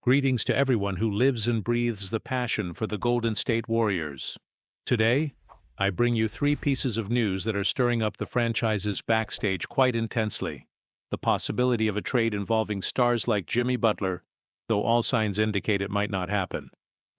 Greetings to everyone who lives and breathes the passion for the Golden State Warriors. Today, I bring you three pieces of news that are stirring up the franchise's backstage quite intensely. The possibility of a trade involving stars like Jimmy Butler, though all signs indicate it might not happen.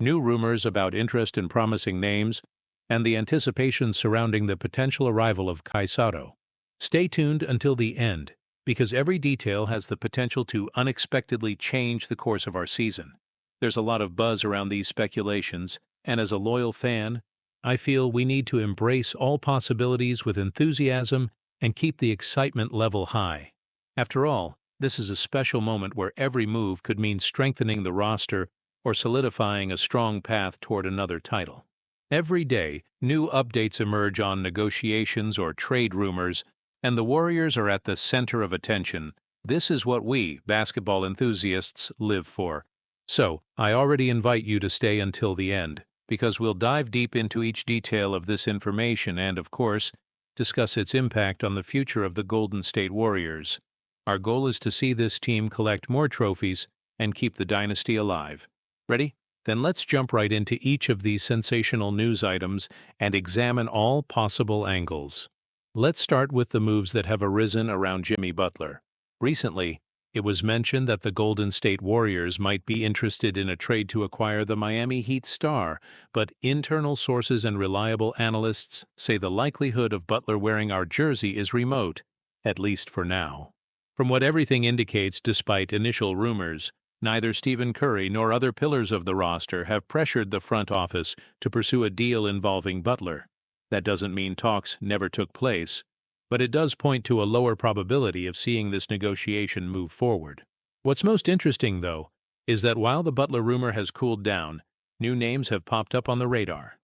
New rumors about interest in promising names, and the anticipation surrounding the potential arrival of Sotto. Stay tuned until the end, because every detail has the potential to unexpectedly change the course of our season. There's a lot of buzz around these speculations, and as a loyal fan, I feel we need to embrace all possibilities with enthusiasm and keep the excitement level high. After all, this is a special moment where every move could mean strengthening the roster or solidifying a strong path toward another title. Every day, new updates emerge on negotiations or trade rumors, and the Warriors are at the center of attention. This is what we, basketball enthusiasts, live for. So, I already invite you to stay until the end, because we'll dive deep into each detail of this information and, of course, discuss its impact on the future of the Golden State Warriors. Our goal is to see this team collect more trophies and keep the dynasty alive. Ready? Then let's jump right into each of these sensational news items and examine all possible angles. Let's start with the moves that have arisen around Jimmy Butler. Recently, it was mentioned that the Golden State Warriors might be interested in a trade to acquire the Miami Heat star, but internal sources and reliable analysts say the likelihood of Butler wearing our jersey is remote, at least for now. From what everything indicates, despite initial rumors, neither Stephen Curry nor other pillars of the roster have pressured the front office to pursue a deal involving Butler. That doesn't mean talks never took place, but it does point to a lower probability of seeing this negotiation move forward. What's most interesting, though, is that while the Butler rumor has cooled down, new names have popped up on the radar.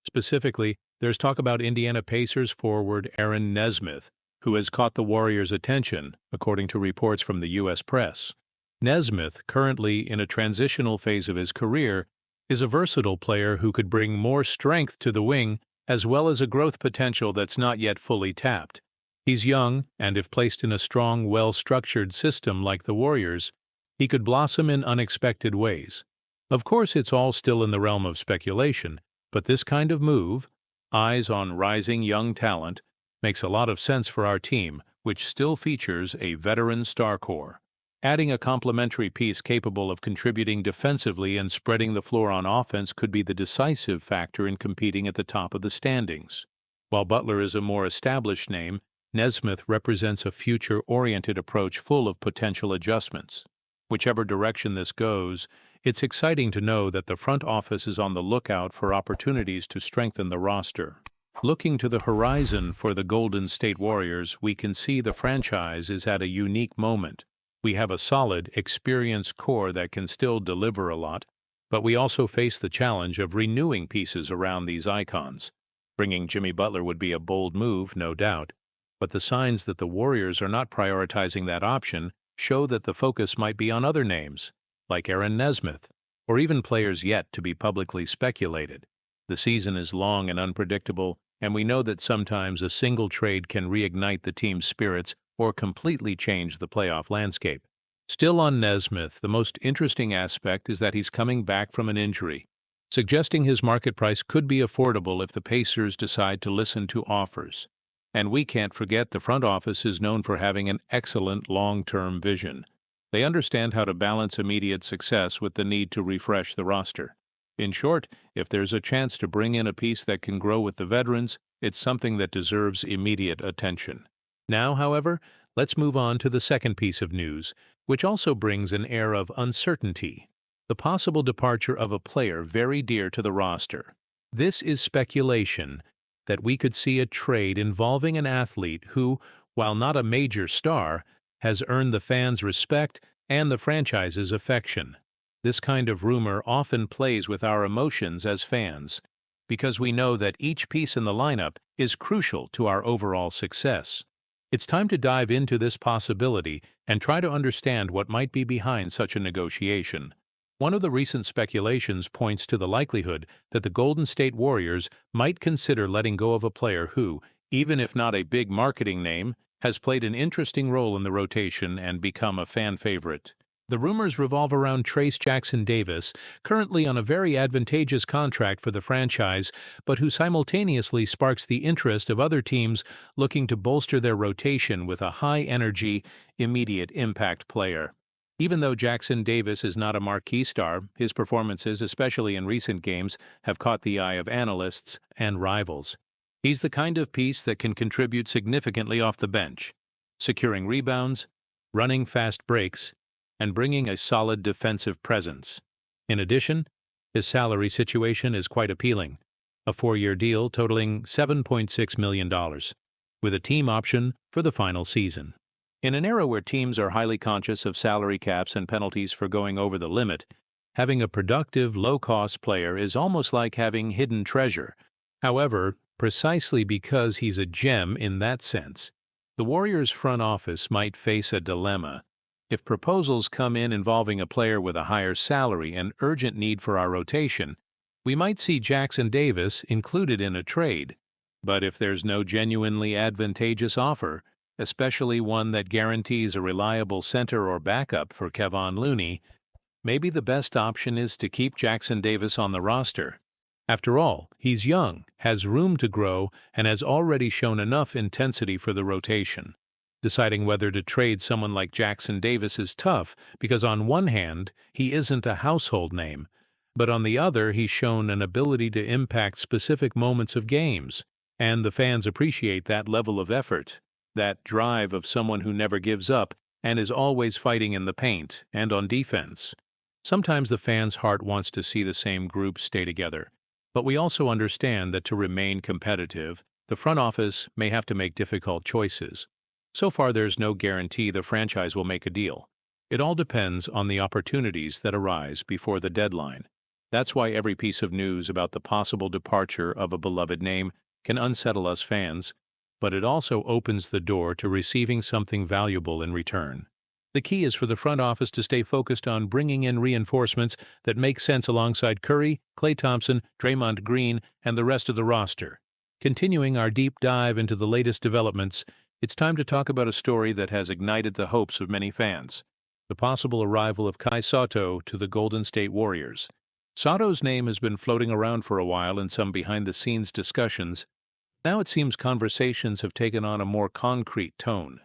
Specifically, there's talk about Indiana Pacers forward Aaron Nesmith, who has caught the Warriors' attention, according to reports from the U.S. press. Nesmith, currently in a transitional phase of his career, is a versatile player who could bring more strength to the wing as well as a growth potential that's not yet fully tapped. He's young, and if placed in a strong, well-structured system like the Warriors, he could blossom in unexpected ways. Of course, it's all still in the realm of speculation, but this kind of move, eyes on rising young talent, makes a lot of sense for our team, which still features a veteran star core. Adding a complementary piece capable of contributing defensively and spreading the floor on offense could be the decisive factor in competing at the top of the standings. While Butler is a more established name, Nesmith represents a future-oriented approach full of potential adjustments. Whichever direction this goes, it's exciting to know that the front office is on the lookout for opportunities to strengthen the roster. Looking to the horizon for the Golden State Warriors, we can see the franchise is at a unique moment. We have a solid, experienced core that can still deliver a lot, but we also face the challenge of renewing pieces around these icons. Bringing Jimmy Butler would be a bold move, no doubt, but the signs that the Warriors are not prioritizing that option show that the focus might be on other names, like Aaron Nesmith, or even players yet to be publicly speculated. The season is long and unpredictable, and we know that sometimes a single trade can reignite the team's spirits or completely change the playoff landscape. Still on Nesmith, the most interesting aspect is that he's coming back from an injury, suggesting his market price could be affordable if the Pacers decide to listen to offers. And we can't forget the front office is known for having an excellent long-term vision. They understand how to balance immediate success with the need to refresh the roster. In short, if there's a chance to bring in a piece that can grow with the veterans, it's something that deserves immediate attention. Now, however, let's move on to the second piece of news, which also brings an air of uncertainty: the possible departure of a player very dear to the roster. This is speculation that we could see a trade involving an athlete who, while not a major star, has earned the fans' respect and the franchise's affection. This kind of rumor often plays with our emotions as fans, because we know that each piece in the lineup is crucial to our overall success. It's time to dive into this possibility and try to understand what might be behind such a negotiation. One of the recent speculations points to the likelihood that the Golden State Warriors might consider letting go of a player who, even if not a big marketing name, has played an interesting role in the rotation and become a fan favorite. The rumors revolve around Trace Jackson Davis, currently on a very advantageous contract for the franchise, but who simultaneously sparks the interest of other teams looking to bolster their rotation with a high-energy, immediate impact player. Even though Jackson Davis is not a marquee star, his performances, especially in recent games, have caught the eye of analysts and rivals. He's the kind of piece that can contribute significantly off the bench, securing rebounds, running fast breaks, and bringing a solid defensive presence. In addition, his salary situation is quite appealing, a 4-year deal totaling $7.6 million, with a team option for the final season. In an era where teams are highly conscious of salary caps and penalties for going over the limit, having a productive, low-cost player is almost like having hidden treasure. However, precisely because he's a gem in that sense, the Warriors' front office might face a dilemma. If proposals come in involving a player with a higher salary and urgent need for our rotation, we might see Jackson Davis included in a trade. But if there's no genuinely advantageous offer, especially one that guarantees a reliable center or backup for Kevon Looney, maybe the best option is to keep Jackson Davis on the roster. After all, he's young, has room to grow, and has already shown enough intensity for the rotation. Deciding whether to trade someone like Jackson Davis is tough because on one hand, he isn't a household name, but on the other, he's shown an ability to impact specific moments of games, and the fans appreciate that level of effort, that drive of someone who never gives up and is always fighting in the paint and on defense. Sometimes the fans' heart wants to see the same group stay together, but we also understand that to remain competitive, the front office may have to make difficult choices. So far, there's no guarantee the franchise will make a deal. It all depends on the opportunities that arise before the deadline. That's why every piece of news about the possible departure of a beloved name can unsettle us fans, but it also opens the door to receiving something valuable in return. The key is for the front office to stay focused on bringing in reinforcements that make sense alongside Curry, Klay Thompson, Draymond Green, and the rest of the roster. Continuing our deep dive into the latest developments, it's time to talk about a story that has ignited the hopes of many fans: the possible arrival of Sotto to the Golden State Warriors. Sotto's name has been floating around for a while in some behind-the-scenes discussions. Now it seems conversations have taken on a more concrete tone.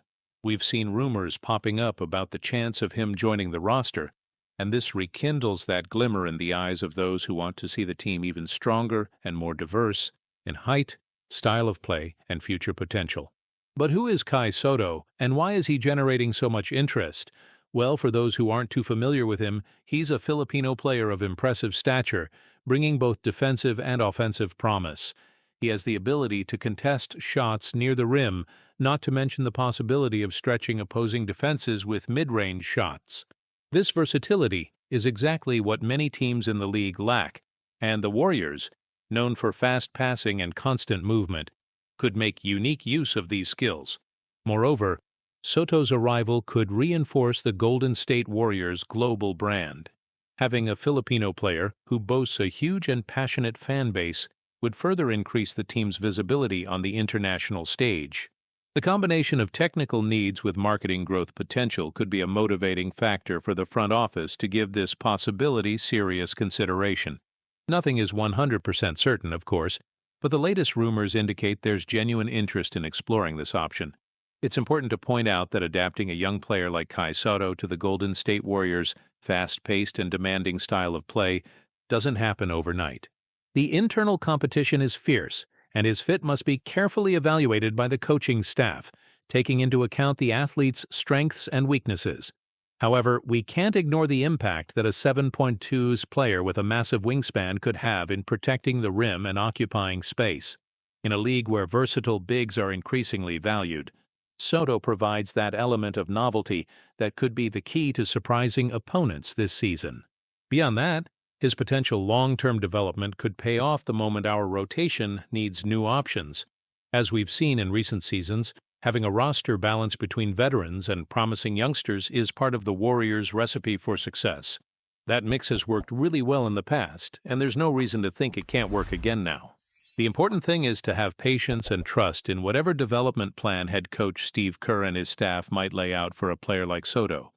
We've seen rumors popping up about the chance of him joining the roster, and this rekindles that glimmer in the eyes of those who want to see the team even stronger and more diverse in height, style of play, and future potential. But who is Sotto, and why is he generating so much interest? Well, for those who aren't too familiar with him, he's a Filipino player of impressive stature, bringing both defensive and offensive promise. He has the ability to contest shots near the rim, not to mention the possibility of stretching opposing defenses with mid-range shots. This versatility is exactly what many teams in the league lack, and the Warriors, known for fast passing and constant movement, could make unique use of these skills. Moreover, Sotto's arrival could reinforce the Golden State Warriors' global brand. Having a Filipino player who boasts a huge and passionate fan base would further increase the team's visibility on the international stage. The combination of technical needs with marketing growth potential could be a motivating factor for the front office to give this possibility serious consideration. Nothing is 100% certain, of course, but the latest rumors indicate there's genuine interest in exploring this option. It's important to point out that adapting a young player like Sotto to the Golden State Warriors' fast-paced and demanding style of play doesn't happen overnight. The internal competition is fierce, and his fit must be carefully evaluated by the coaching staff, taking into account the athlete's strengths and weaknesses. However, we can't ignore the impact that a 7.2's player with a massive wingspan could have in protecting the rim and occupying space. In a league where versatile bigs are increasingly valued, Sotto provides that element of novelty that could be the key to surprising opponents this season. Beyond that, his potential long-term development could pay off the moment our rotation needs new options. As we've seen in recent seasons, having a roster balance between veterans and promising youngsters is part of the Warriors' recipe for success. That mix has worked really well in the past, and there's no reason to think it can't work again now. The important thing is to have patience and trust in whatever development plan head coach Steve Kerr and his staff might lay out for a player like Sotto.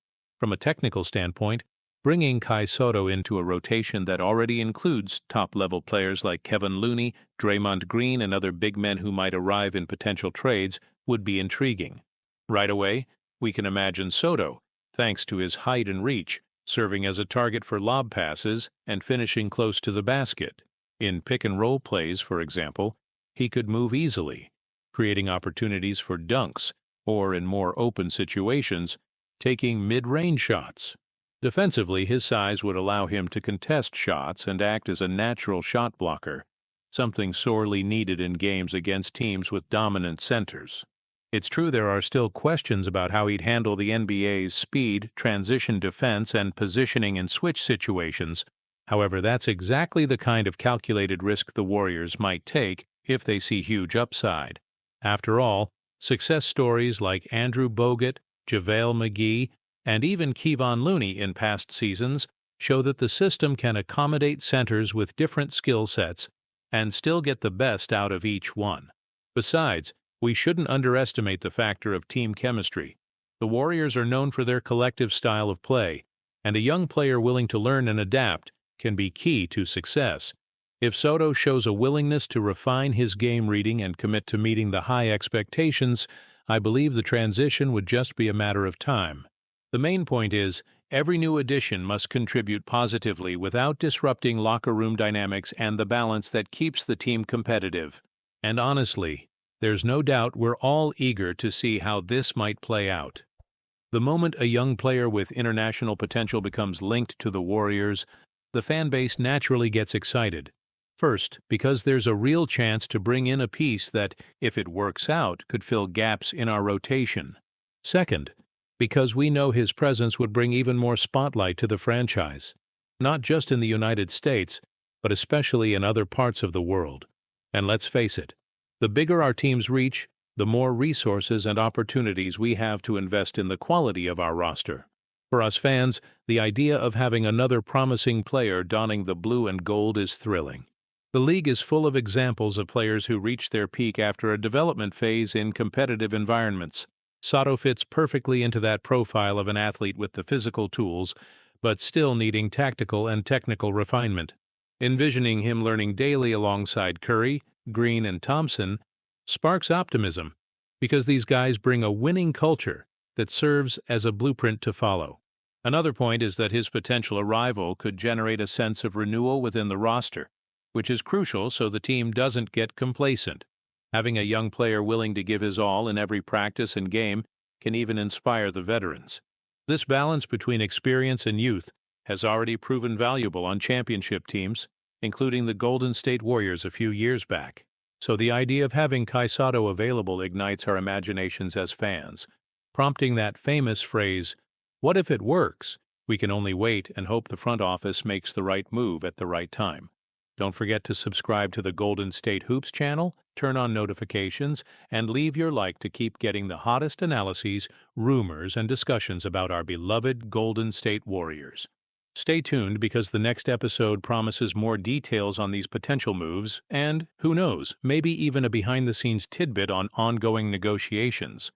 From a technical standpoint, bringing Sotto into a rotation that already includes top-level players like Kevin Looney, Draymond Green, and other big men who might arrive in potential trades would be intriguing. Right away, we can imagine Sotto, thanks to his height and reach, serving as a target for lob passes and finishing close to the basket. In pick-and-roll plays, for example, he could move easily, creating opportunities for dunks, or in more open situations, taking mid-range shots. Defensively, his size would allow him to contest shots and act as a natural shot blocker, something sorely needed in games against teams with dominant centers. It's true there are still questions about how he'd handle the NBA's speed, transition defense, and positioning in switch situations. However, that's exactly the kind of calculated risk the Warriors might take if they see huge upside. After all, success stories like Andrew Bogut, JaVale McGee, and even Kevon Looney in past seasons show that the system can accommodate centers with different skill sets and still get the best out of each one. Besides, we shouldn't underestimate the factor of team chemistry. The Warriors are known for their collective style of play, and a young player willing to learn and adapt can be key to success. If Sotto shows a willingness to refine his game reading and commit to meeting the high expectations, I believe the transition would just be a matter of time. The main point is, every new addition must contribute positively without disrupting locker room dynamics and the balance that keeps the team competitive. And honestly, there's no doubt we're all eager to see how this might play out. The moment a young player with international potential becomes linked to the Warriors, the fan base naturally gets excited. First, because there's a real chance to bring in a piece that, if it works out, could fill gaps in our rotation. Second, because we know his presence would bring even more spotlight to the franchise, not just in the United States, but especially in other parts of the world. And let's face it, the bigger our teams reach, the more resources and opportunities we have to invest in the quality of our roster. For us fans, the idea of having another promising player donning the blue and gold is thrilling. The league is full of examples of players who reach their peak after a development phase in competitive environments. Sotto fits perfectly into that profile of an athlete with the physical tools, but still needing tactical and technical refinement. Envisioning him learning daily alongside Curry, Green, and Thompson sparks optimism, because these guys bring a winning culture that serves as a blueprint to follow. Another point is that his potential arrival could generate a sense of renewal within the roster, which is crucial so the team doesn't get complacent. Having a young player willing to give his all in every practice and game can even inspire the veterans. This balance between experience and youth has already proven valuable on championship teams, including the Golden State Warriors a few years back. So the idea of having Sotto available ignites our imaginations as fans, prompting that famous phrase, "What if it works?" We can only wait and hope the front office makes the right move at the right time. Don't forget to subscribe to the Golden State Hoops channel, turn on notifications, and leave your like to keep getting the hottest analyses, rumors, and discussions about our beloved Golden State Warriors. Stay tuned because the next episode promises more details on these potential moves and, who knows, maybe even a behind-the-scenes tidbit on ongoing negotiations.